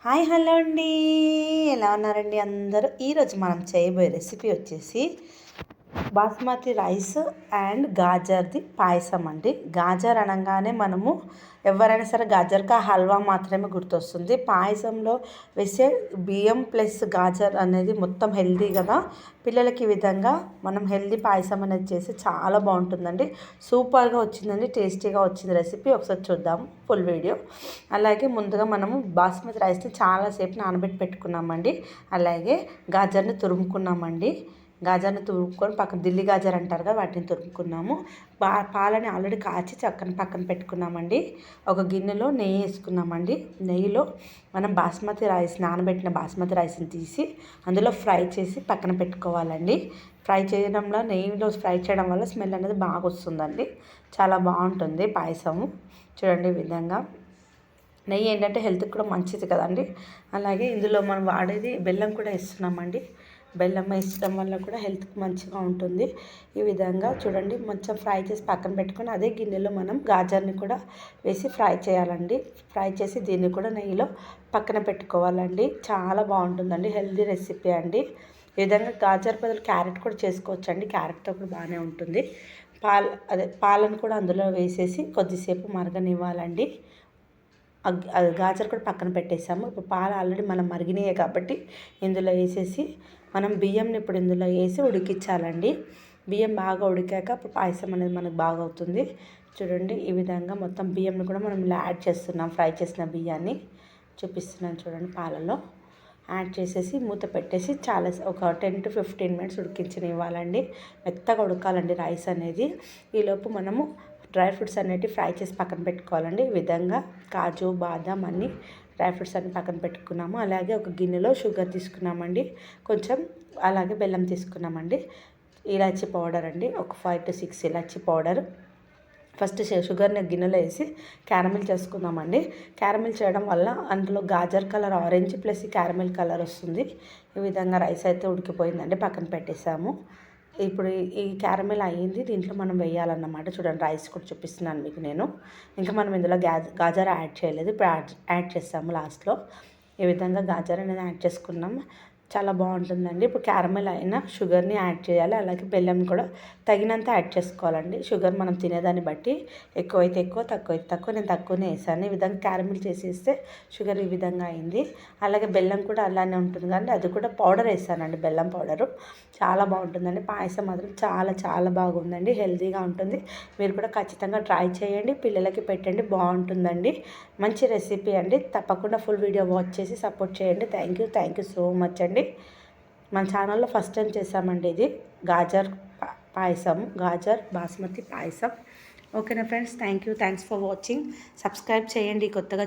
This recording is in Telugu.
హాయ్ హలో అండి, ఎలా ఉన్నారండి అందరూ? ఈరోజు మనం చేయబోయే రెసిపీ వచ్చేసి బాస్మతి రైస్ అండ్ గాజర్ది పాయసం అండి. గాజర్ అనగానే మనము ఎవరైనా సరే గాజర్కా హల్వా మాత్రమే గుర్తొస్తుంది. పాయసంలో వేసే బియ్యం ప్లస్ గాజర్ అనేది మొత్తం హెల్దీ కదా. పిల్లలకి ఈ విధంగా మనం హెల్దీ పాయసం అనేది చేసి చాలా బాగుంటుందండి. సూపర్గా వచ్చిందండి, టేస్టీగా వచ్చింది రెసిపీ. ఒకసారి చూద్దాం ఫుల్ వీడియో. అలాగే ముందుగా మనము బాస్మతి రైస్ని చాలాసేపు నానబెట్టి పెట్టుకున్నామండి. అలాగే గాజర్ని తురుముకున్నామండి. గాజర్ని తురుముకొని పక్కన దిల్లి గాజర్ అంటారు కదా, వాటిని తురుముకున్నాము. పాలని ఆల్రెడీ కాచి పక్కన పెట్టుకున్నామండి. ఒక గిన్నెలో నెయ్యి వేసుకున్నామండి. నెయ్యిలో మనం బాస్మతి రైస్, నానబెట్టిన బాస్మతి రైస్ని తీసి అందులో ఫ్రై చేసి పక్కన పెట్టుకోవాలండి. ఫ్రై చేయడంలో, నెయ్యిలో ఫ్రై చేయడం వల్ల స్మెల్ అనేది బాగా వస్తుందండి. చాలా బాగుంటుంది పాయసము. చూడండి ఈ విధంగా. నెయ్యి ఏంటంటే హెల్త్కి కూడా మంచిది కదండి. అలాగే ఇందులో మనం వాడేది బెల్లం కూడా వేస్తున్నామండి. బెల్లం వేసడం వల్ల కూడా హెల్త్కి మంచిగా ఉంటుంది. ఈ విధంగా చూడండి, మంచిగా ఫ్రై చేసి పక్కన పెట్టుకొని అదే గిన్నెలో మనం గాజర్ని కూడా వేసి ఫ్రై చేయాలండి. ఫ్రై చేసి దీన్ని కూడా నెయ్యిలో పక్కన పెట్టుకోవాలండి. చాలా బాగుంటుందండి, హెల్తీ రెసిపీ అండి. ఈ విధంగా గాజర్ బదులు క్యారెట్ కూడా చేసుకోవచ్చండి. క్యారెట్తో కూడా బాగానే ఉంటుంది. పాలను కూడా అందులో వేసేసి కొద్దిసేపు మరగనివ్వాలండి. గాజర్ కూడా పక్కన పెట్టేసాము. ఇప్పుడు పాలు ఆల్రెడీ మనం మరిగినాయే కాబట్టి ఇందులో వేసేసి మనం బియ్యంని ఇప్పుడు ఇందులో వేసి ఉడికించాలండి. బియ్యం బాగా ఉడికాక ఇప్పుడు పాయసం అనేది మనకు బాగా అవుతుంది. చూడండి ఈ విధంగా మొత్తం బియ్యంని కూడా మనం ఇలా యాడ్ చేస్తున్నాం. ఫ్రై చేసిన బియ్యాన్ని చూపిస్తున్నాను చూడండి. పాలలో యాడ్ చేసేసి మూత పెట్టేసి చాలా ఒక 10 to 15 minutes ఉడికించనివ్వాలండి. మెత్తగా ఉడకాలండి రైస్ అనేది. ఈలోపు మనము డ్రై ఫ్రూట్స్ అనేవి ఫ్రై చేసి పక్కన పెట్టుకోవాలండి. ఈ విధంగా కాజు, బాదం అన్నీ డ్రై ఫ్రూట్స్ అన్ని పక్కన పెట్టుకున్నాము. అలాగే ఒక గిన్నెలో షుగర్ తీసుకున్నామండి, కొంచెం అలాగే బెల్లం తీసుకున్నామండి. ఇలాచీ పౌడర్ అండి, ఒక 5 to 6 ఇలాచీ పౌడర్. ఫస్ట్ షుగర్ని గిన్నెలో వేసి క్యారమిల్ చేసుకుందామండి. క్యారమిల్ చేయడం వల్ల అందులో gajar colour orange plus caramel colour వస్తుంది. ఈ విధంగా రైస్ అయితే ఉడికిపోయిందండి, పక్కన పెట్టేసాము. ఇప్పుడు ఈ క్యారమిల్ అయ్యింది, దీంట్లో మనం వేయాలన్నమాట. చూడండి రైస్ కూడా చూపిస్తున్నాను మీకు నేను. ఇంకా మనం ఇందులో గాజర్ యాడ్ చేయలేదు, ఇప్పుడు యాడ్ చేస్తాము లాస్ట్లో. ఈ విధంగా గాజర్ అనేది యాడ్ చేసుకున్నాం. చాలా బాగుంటుందండి. ఇప్పుడు క్యారమిల్ అయినా షుగర్ని యాడ్ చేయాలి. అలాగే బెల్లం కూడా తగినంత యాడ్ చేసుకోవాలండి. షుగర్ మనం తినేదాన్ని బట్టి ఎక్కువైతే ఎక్కువ, తక్కువైతే తక్కువ. నేను తక్కువనే వేసాను. ఈ విధంగా క్యారమిల్ చేసేస్తే షుగర్ ఈ విధంగా అయింది. అలాగే బెల్లం కూడా అలానే ఉంటుంది కానీ అది కూడా పౌడర్ వేసానండి, బెల్లం పౌడరు. చాలా బాగుంటుందండి పాయసం మాత్రం. చాలా చాలా బాగుందండి, హెల్తీగా ఉంటుంది. మీరు కూడా ఖచ్చితంగా ట్రై చేయండి, పిల్లలకి పెట్టండి, బాగుంటుందండి. మంచి రెసిపీ అండి. తప్పకుండా ఫుల్ వీడియో వాచ్ చేసి సపోర్ట్ చేయండి. థ్యాంక్ యూ సో మచ్ అండి. మన ఛానల్లో ఫస్ట్ టైం చేసామండి ఇది గాజర్ పాయసం, గాజర్ బాస్మతి పాయసం. ఓకేనా friends, thanks for watching. Subscribe చేయండి కొత్తగా